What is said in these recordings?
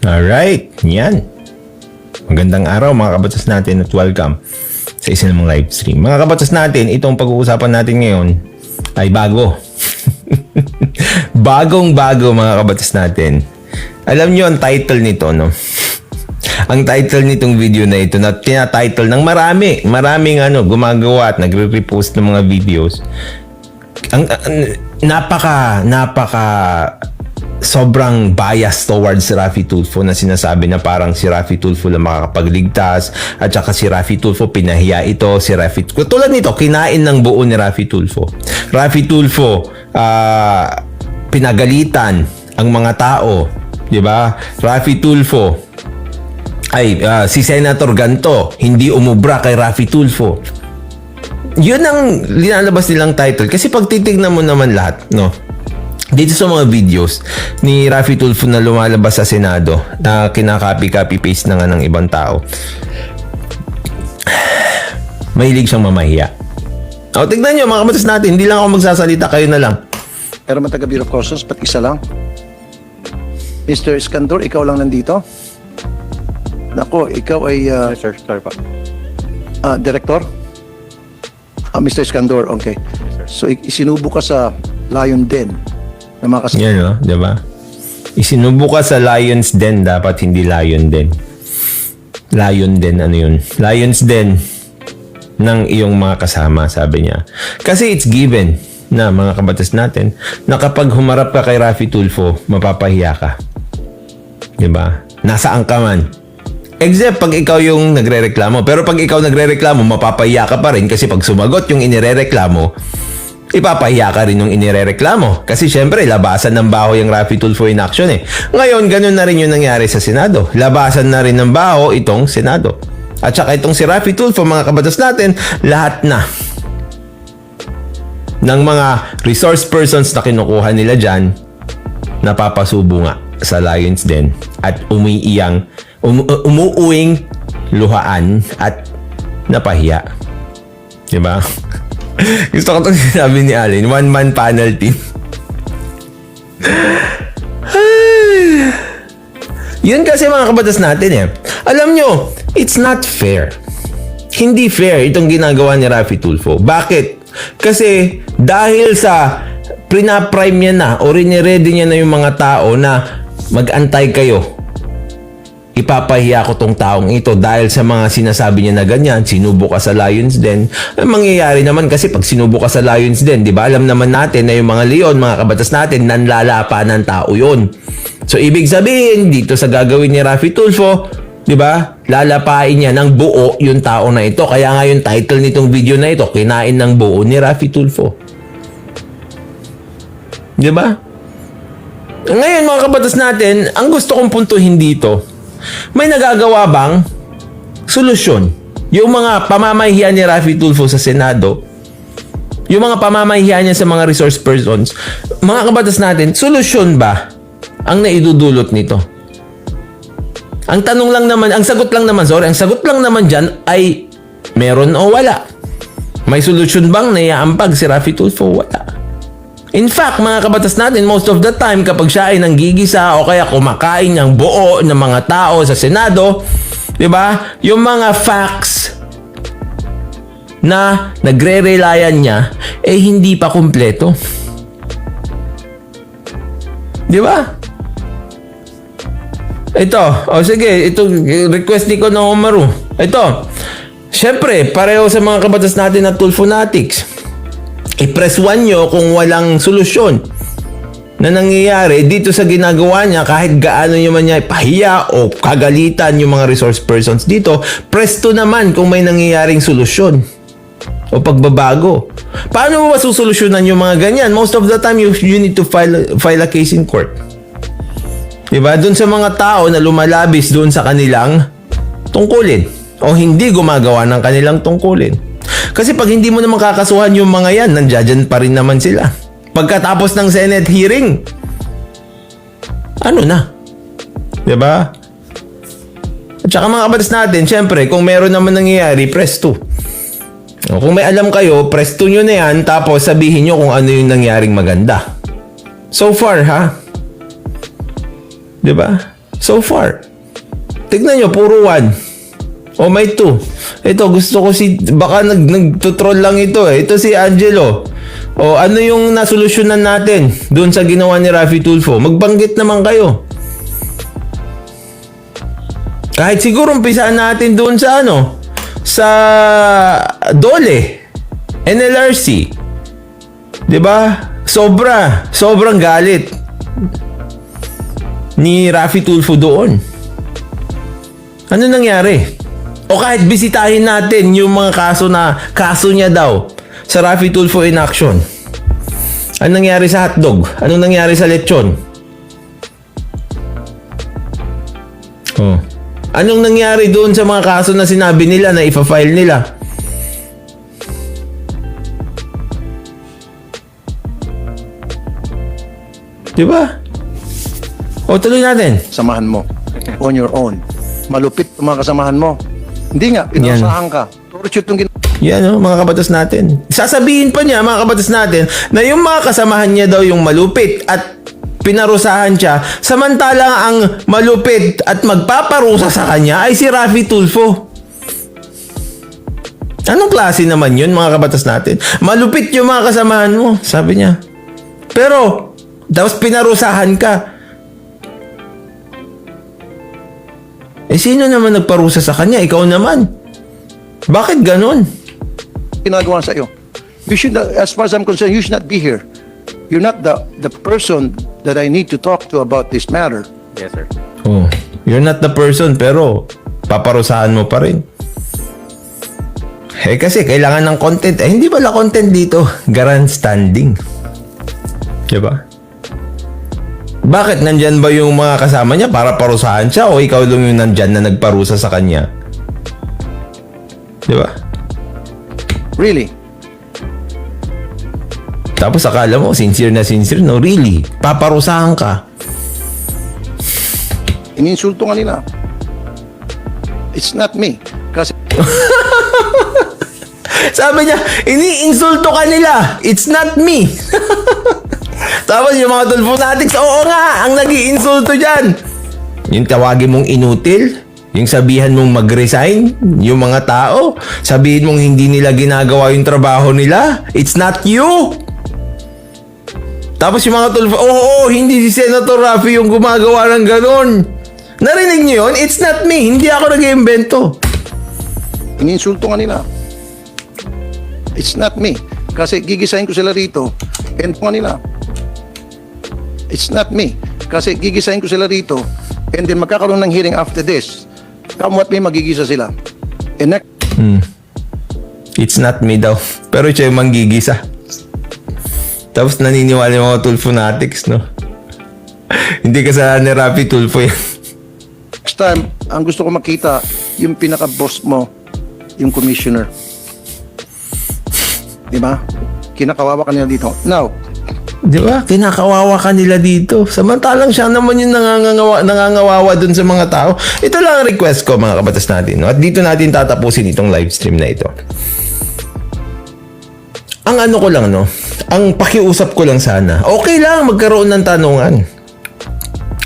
Alright, yan. Magandang araw mga kabatas natin at welcome sa isa namang live stream. Mga kabatas natin, itong pag-uusapan natin ngayon ay bago. Bagong-bago mga kabatas natin. Alam nyo ang title nito, no? Ang title nitong video na ito na tinatitle ng maraming gumagawa at nagre-repost ng mga videos. Napaka sobrang bias towards Raffy Tulfo na sinasabi na parang si Raffy Tulfo lang makakapagligtas at saka si Raffy Tulfo pinahiya ito, si Raffy tulad nito, kinain ng buo ni Raffy Tulfo. Raffy Tulfo pinagalitan ang mga tao, di ba? Raffy Tulfo si Senator Ganto hindi umubra kay Raffy Tulfo. Yun ang linalabas nilang title kasi pag titignan mo naman lahat, no? Dito sa mga videos ni Raffy Tulfo na lumalabas sa Senado na kinaka-copy-paste na nga ng ibang tao, mahilig siyang mamahiya. O, tignan nyo mga kabatas natin, hindi lang ako magsasalita, kayo na lang. Pero man taga Bureau of Customs, ba't isa lang? Mr. Iskandor, ikaw lang nandito? Nako, ikaw ay Sir, sorry pa. Director? Mr. Iskandor, okay. So, isinubo ka sa Lion Den na mga kasama. Yan, no? Diba? Isinubo ka sa Lion's Den, dapat hindi Lion Den. Lion Den, ano yun? Lion's Den ng iyong mga kasama, sabi niya. Kasi it's given na mga kabatas natin na kapag humarap ka kay Raffy Tulfo, mapapahiya ka. Diba? Nasaan ka man. Except pag ikaw yung nagre-reklamo. Pero pag ikaw nagre-reklamo, mapapahiya ka pa rin kasi pag sumagot yung inirereklamo, ipapahiya ka rin yung inirereklamo. Kasi syempre, labasan ng baho yung Raffy Tulfo in action eh. Ngayon, ganun na rin yung nangyari sa Senado. Labasan na rin ng baho itong Senado. At saka itong si Raffy Tulfo, mga kabatas natin, lahat na ng mga resource persons na kinukuha nila dyan, napapasubo nga sa Lions Den at umuuwing luhaan at napahiya. Diba? Gusto ko itong sinabi ni Allen, one-man panel team. Yun kasi mga kabatas natin eh. Alam nyo, it's not fair. Hindi fair itong ginagawa ni Raffy Tulfo. Bakit? Kasi dahil sa prina-prime niya na o riniredy niya na yung mga tao na mag-antay kayo, ipapahiya ko tong taong ito dahil sa mga sinasabi niya na ganyan, sinubo ka sa Lions Den. Ang mangyayari naman kasi pag sinubo ka sa Lions Den, di ba? Alam naman natin na yung mga leon, mga kabatas natin, nanlalapa ng tao yun. So, ibig sabihin, dito sa gagawin ni Raffy Tulfo, di ba? Lalapain niya ng buo yung tao na ito. Kaya nga yung title nitong video na ito, kinain ng buo ni Raffy Tulfo. Di ba? Ngayon, mga kabatas natin, ang gusto kong puntuhin dito, may nagagawa bang solusyon? Yung mga pamamahiya ni Raffy Tulfo sa Senado, yung mga pamamahiya niya sa mga resource persons, mga kabatas natin, solusyon ba ang naidudulot nito? Ang tanong lang naman, ang sagot lang naman dyan ay meron o wala. May solusyon bang naiaampag si Raffy Tulfo? Wala. In fact, mga kabatas natin, most of the time, kapag siya ay nanggigisa o kaya kumakain ng buo ng mga tao sa Senado, di ba? Yung mga facts na nagre-relayan niya, eh hindi pa kumpleto. Di ba? Ito, sige, ito, request ni ko na Omaru. Ito, syempre, pareho sa mga kabatas natin na Tulfonatics. I-press 1 nyo kung walang solusyon na nangyayari dito sa ginagawa niya kahit gaano nyo man niya pahiya o kagalitan yung mga resource persons dito. Press 2 naman kung may nangyayaring solusyon o pagbabago. Paano mo masusolusyonan yung mga ganyan? Most of the time, you need to file a case in court. Diba? Doon sa mga tao na lumalabis doon sa kanilang tungkulin o hindi gumagawa ng kanilang tungkulin. Kasi pag hindi mo naman kakasuhan yung mga yan, nandiyan pa rin naman sila. Pagkatapos ng Senate hearing, ano na? Diba? At saka mga kabatas natin, syempre, kung meron naman nangyayari, press 2. O, kung may alam kayo, press 2 nyo na yan, tapos sabihin nyo kung ano yung nangyaring maganda. So far, ha? Diba? So far. Tignan nyo, puro 1. O may 2. Ito, gusto ko baka nagtutroll lang ito eh. Ito si Angelo. O ano yung nasolusyonan natin doon sa ginawa ni Raffy Tulfo? Magbanggit naman kayo. Kahit siguro umpisaan natin doon sa sa Dole, NLRC. 'Di ba? Sobrang galit ni Raffy Tulfo doon. Ano nangyari? O kahit bisitahin natin yung mga kaso niya daw sa Raffy Tulfo in action. Ano nangyari sa hotdog? Ano nangyari sa lechon? Oh. Anong nangyari doon sa mga kaso na sinabi nila na ipa-file nila? Diba? O, tuloy natin. Samahan mo. On your own. Malupit ang mga kasamahan mo. Hindi nga, pinasahan ka. Torture itong Yan mga kabatas natin. Sasabihin pa niya, mga kabatas natin, na yung mga kasamahan niya daw yung malupit at pinarusahan siya, samantalang ang malupit at magpaparusa sa kanya ay si Raffy Tulfo. Anong klase naman yun, mga kabatas natin? Malupit yung mga kasamahan mo, sabi niya. Pero, tapos pinarusahan ka. Eh, sino naman nagparusa sa kanya? Ikaw naman. Bakit ganon? ginagawa sa iyo. You should not, as far as I'm concerned, you should not be here. You're not the person that I need to talk to about this matter. Yes, sir. Oh, you're not the person, pero paparusahan mo pa rin. Eh kasi kailangan ng content. Eh hindi pala content dito. Grandstanding. Diba? Bakit nandyan ba yung mga kasama niya para parusahan siya o ikaw lang yung nandyan na nagparusa sa kanya? Diba? Really? Tapos akala mo sincere na sincere. No, really. Paparusahan ka. Ininsulto nga nila. It's not me. Kasi sabi niya, iniinsulto ka nila. It's not me. Tapos yung mga Tulfo Natics, oo nga, ang nag-iinsulto dyan. Yung tawagin mong inutil, yung sabihan mong mag-resign, yung mga tao, sabihin mong hindi nila ginagawa yung trabaho nila. It's not you. Tapos yung mga Tulfo, oo, hindi si Senator Raffy yung gumagawa ng ganon. Narinig niyo yun? It's not me. Hindi ako nag-iimbento. ininsulto nga nila. It's not me. Kasi gigisahin ko sila rito. And nga nila. It's not me. Kasi gigisahin ko sila rito. And then magkakaroon ng hearing after this. Come what may magigisa sila. And next, It's not me daw. Pero siya yung manggigisa. Tapos naniniwala yung mga Tulfo Natics, no? Hindi kasalanan ni Raffy Tulfo yan. next time, ang gusto ko makita, yung pinaka-boss mo, yung commissioner. Diba? Kinakawawa ka nila dito. Now, Di ba? Kinakawawa ka nila dito. Samantalang siya naman yung nangangawawa dun sa mga tao. Ito lang ang request ko, mga kabatas natin. No? At dito natin tatapusin itong live stream na ito. Ang ano ko lang, no? Ang pakiusap ko lang sana. Okay lang magkaroon ng tanungan.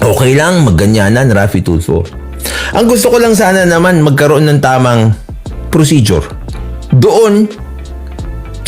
Okay lang magganyanan, Raffy Tulfo. Ang gusto ko lang sana naman magkaroon ng tamang procedure. Doon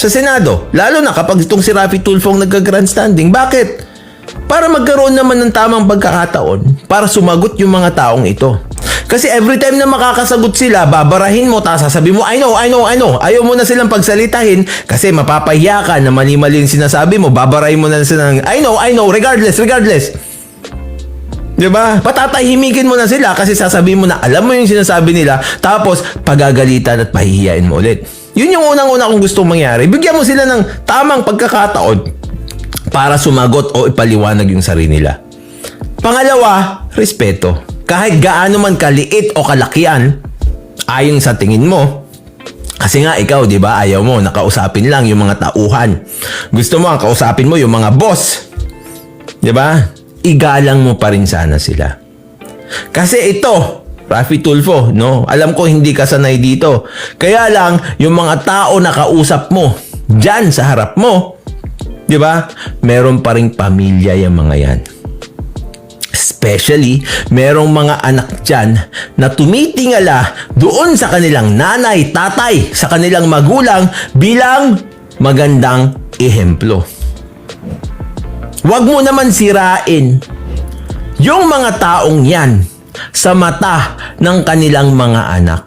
sa Senado, lalo na kapag itong si Raffy Tulfo ang nagka-grandstanding. Bakit? Para magkaroon naman ng tamang pagkakataon para sumagot yung mga taong ito. Kasi every time na makakasagot sila, babarahin mo, tapos sasabihin mo, I know. Ayaw mo na silang pagsalitahin kasi mapapahiya ka na mali-mali yung sinasabi mo, babarahin mo na sila ng, I know, regardless. Diba? Patatahimikin mo na sila kasi sasabihin mo na alam mo yung sinasabi nila, tapos pagagalitan at pahihiyain mo ulit. Yun yung unang-una kong gustong mangyari. Bigyan mo sila ng tamang pagkakataon para sumagot o ipaliwanag yung sarili nila. Pangalawa, respeto. Kahit gaano man kaliit o kalakian, ayon sa tingin mo, kasi nga ikaw, di ba, ayaw mo, nakausapin lang yung mga tauhan. Gusto mo, ang kausapin mo yung mga boss. Di ba? Igalang mo pa rin sana sila. Kasi ito, Raffy Tulfo, no? Alam ko hindi ka sanay dito. Kaya lang, yung mga tao na kausap mo, dyan sa harap mo, di ba? Meron pa ring pamilya yung mga yan. Especially, merong mga anak dyan na tumitingala doon sa kanilang nanay, tatay, sa kanilang magulang bilang magandang ehemplo. Huwag mo naman sirain yung mga taong yan sa mata ng kanilang mga anak.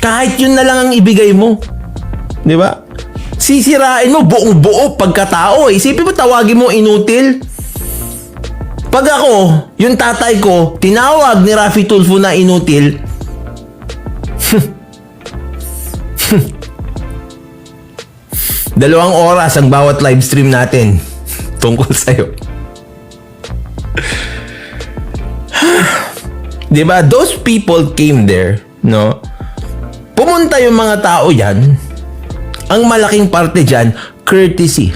Kahit yun na lang ang ibigay mo. Di ba? Sisirain mo buong-buo pagkatao. Isipin mo, tawagin mo inutil. Pag ako, yung tatay ko, tinawag ni Raffy Tulfo na inutil, Dalawang oras ang bawat live stream natin tungkol sa'yo. Diba? Those people came there, no? Pumunta yung mga tao yan. Ang malaking parte dyan, courtesy.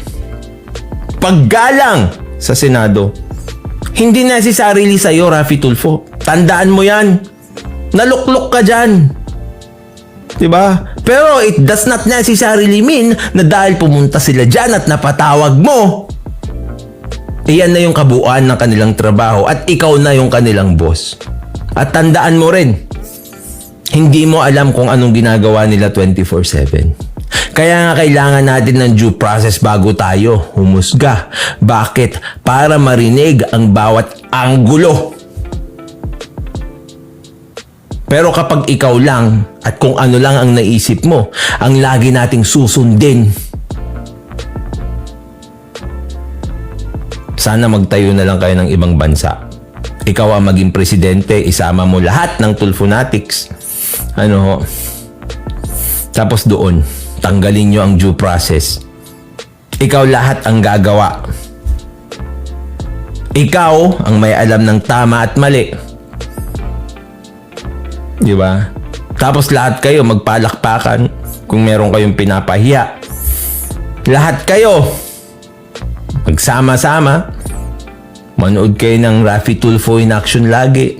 Paggalang sa Senado. Hindi necessarily sa'yo, Raffy Tulfo. Tandaan mo yan. Naluklok ka dyan. Diba? Pero it does not necessarily mean na dahil pumunta sila dyan at napatawag mo, iyan na yung kabuuan ng kanilang trabaho at ikaw na yung kanilang boss. At tandaan mo rin, hindi mo alam kung anong ginagawa nila 24/7. Kaya nga kailangan natin ng due process bago tayo humusga. Bakit? Para marinig ang bawat anggulo. Pero kapag ikaw lang at kung ano lang ang naisip mo, ang lagi nating susundin, sana magtayo na lang kayo ng ibang bansa. Ikaw ang maging presidente, isama mo lahat ng Tulfonatics. Tapos doon, tanggalin nyo ang due process. Ikaw lahat ang gagawa. Ikaw ang may alam ng tama at mali. Di ba? Tapos lahat kayo magpalakpakan kung meron kayong pinapahiya. Lahat kayo magsama-sama. Manood kayo ng Raffy Tulfo in action lagi.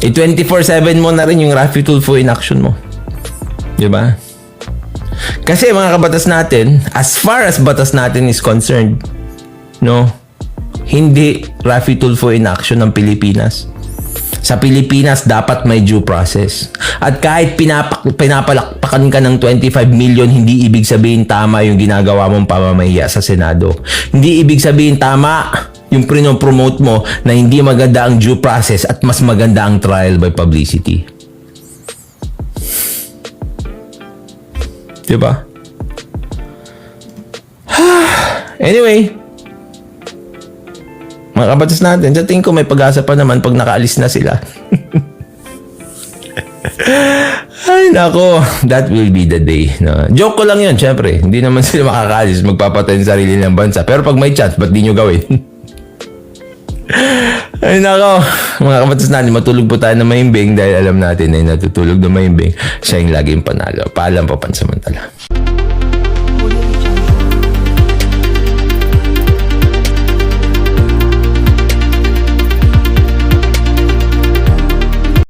24/7 mo na rin yung Raffy Tulfo in action mo. Di ba? Kasi mga kabatas natin, as far as batas natin is concerned, no? Hindi Raffy Tulfo in action ng Pilipinas. Sa Pilipinas, dapat may due process. At kahit pinapalakpakan ka ng 25 million, hindi ibig sabihin tama yung ginagawa mong pamamahiya sa Senado. Hindi ibig sabihin tama yung prinopromote mo na hindi maganda ang due process at mas maganda ang trial by publicity. Diba? Anyway, mga kabatas natin, sa tingin ko may pag-asa pa naman pag nakaalis na sila. Ay nako, that will be the day. No? Joke ko lang yun, syempre. Hindi naman sila makakaalis, magpapatay ng sarili ng bansa. Pero pag may chance, ba't di nyo gawin? Ay nako, mga kabatas natin, matulog po tayo na mahimbing dahil alam natin na natutulog na mahimbing, siya yung laging panalo. Paalam pa pansamantala.